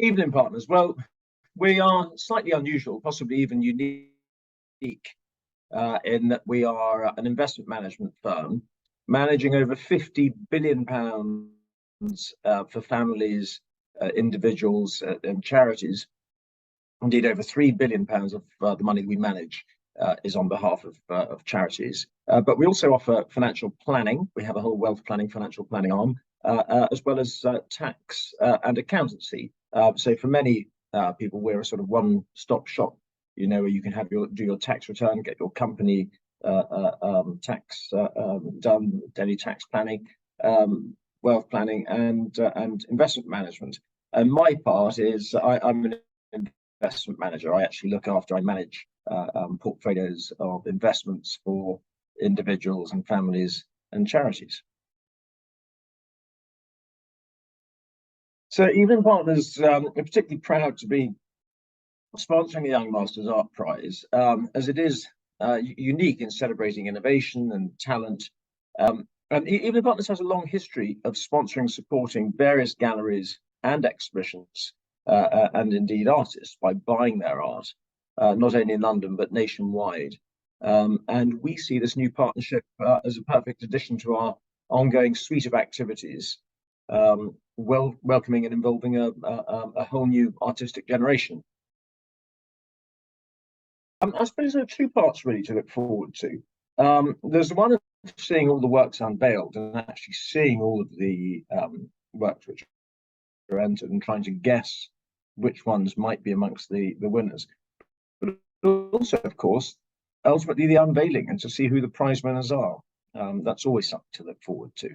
Evelyn Partners. Well, we are slightly unusual, possibly even unique, in that we are an investment management firm managing over £50 billion for families, individuals, and charities. Indeed, over £3 billion of the money we manage is on behalf of charities. But we also offer financial planning. We have a whole wealth planning, financial planning arm, as well as tax and accountancy. So for many people, we're a sort of one-stop shop, where you can do your tax return, get your company tax done, daily tax planning, wealth planning, and investment management. And my part is I'm an investment manager. I manage portfolios of investments for individuals and families and charities. So Evelyn Partners are particularly proud to be sponsoring the Young Masters Art Prize, as it is unique in celebrating innovation and talent. And Evelyn Partners has a long history of sponsoring, supporting various galleries and exhibitions, and indeed artists, by buying their art, not only in London but nationwide. And we see this new partnership as a perfect addition to our ongoing suite of activities, welcoming and involving a whole new artistic generation. I suppose there are two parts really to look forward to. There's one of seeing all the works unveiled and actually seeing all of the works which are entered and trying to guess which ones might be amongst the winners. But also, of course, ultimately the unveiling and to see who the prize winners are. That's always something to look forward to.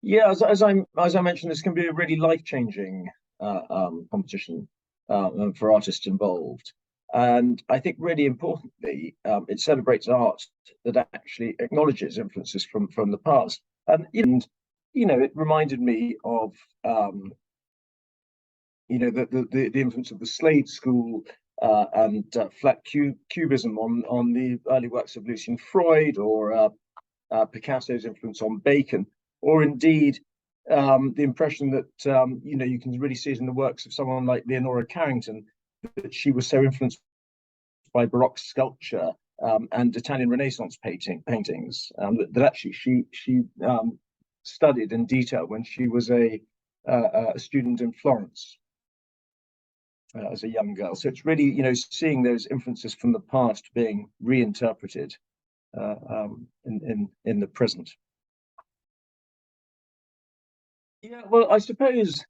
Yeah, as I mentioned, this can be a really life-changing competition for artists involved. And I think really importantly, it celebrates art that actually acknowledges influences from the past. And it reminded me of the influence of the Slade School and flat cubism on the early works of Lucian Freud, or Picasso's influence on Bacon, or indeed the impression that you can really see it in the works of someone like Leonora Carrington, that she was so influenced by Baroque sculpture and Italian Renaissance paintings that actually she studied in detail when she was a student in Florence as a young girl. So it's really seeing those influences from the past being reinterpreted in the present. Yeah, well, I suppose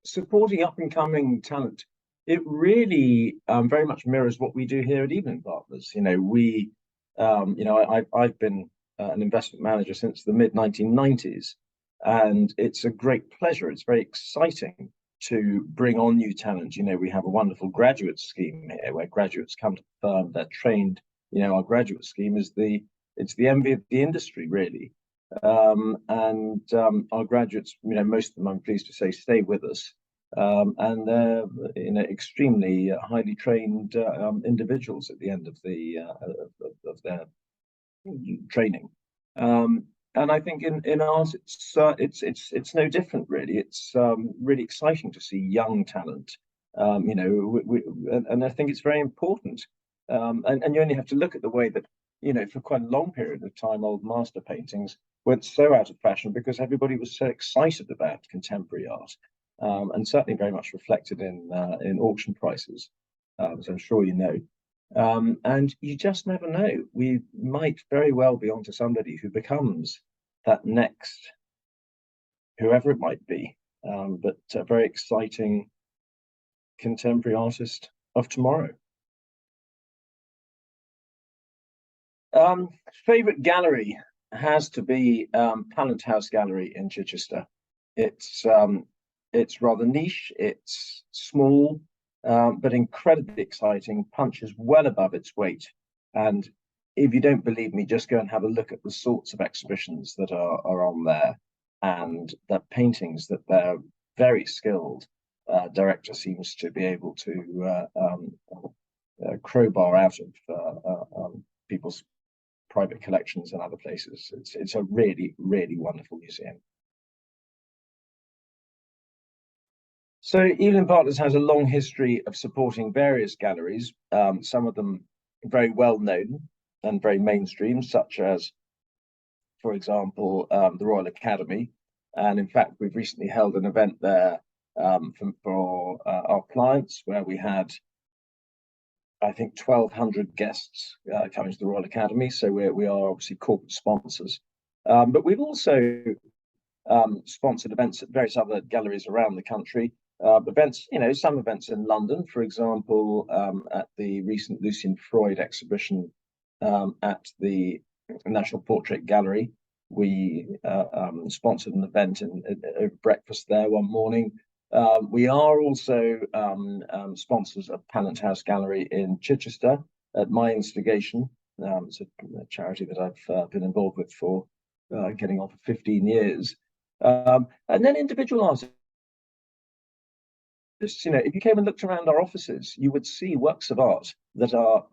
supporting up and coming talent, it really very much mirrors what we do here at Evelyn Partners. I've been an investment manager since the mid 1990s, and it's a great pleasure. It's very exciting to bring on new talent. We have a wonderful graduate scheme here where graduates come to the firm, they're trained. Our graduate scheme is it's the envy of the industry, really. And our graduates, most of them, I'm pleased to say, stay with us, and they're extremely highly trained individuals at the end of their training. And I think in art, it's no different, really. It's really exciting to see young talent, and I think it's very important. And you only have to look at the way that for quite a long period of time, old master paintings went so out of fashion because everybody was so excited about contemporary art, and certainly very much reflected in auction prices, as I'm sure you know. And you just never know. We might very well be onto somebody who becomes that next, whoever it might be, but a very exciting contemporary artist of tomorrow. Favorite gallery has to be Pallant House Gallery in Chichester. It's rather niche, it's small, but incredibly exciting, punches well above its weight. And if you don't believe me, just go and have a look at the sorts of exhibitions that are on there, and the paintings that their very skilled director seems to be able to crowbar out of people's private collections and other places. It's a really, really wonderful museum. So Evelyn Partners has a long history of supporting various galleries, some of them very well known and very mainstream, such as, for example, the Royal Academy. And in fact, we've recently held an event there for our clients where we had, I think, 1,200 guests coming to the Royal Academy. So we are obviously corporate sponsors. But we've also sponsored events at various other galleries around the country. Events, some events in London, for example, at the recent Lucian Freud exhibition at the National Portrait Gallery. We sponsored an event and a breakfast there one morning. We are also sponsors of Pennant House Gallery in Chichester at my instigation. It's a charity that I've been involved with for getting on for 15 years. And then individual artists. If you came and looked around our offices, you would see works of art that are,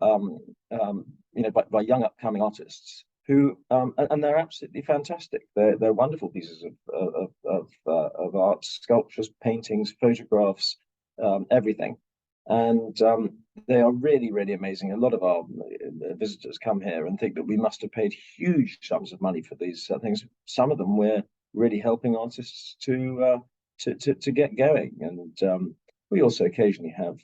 by young upcoming artists who, and they're absolutely fantastic. They're wonderful pieces of art, sculptures, paintings, photographs, everything. And they are really, really amazing. A lot of our visitors come here and think that we must have paid huge sums of money for these things. Some of them we're really helping artists to get going. And we also occasionally have,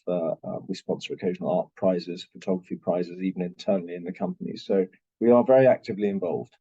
we sponsor occasional art prizes, photography prizes, even internally in the company. So we are very actively involved.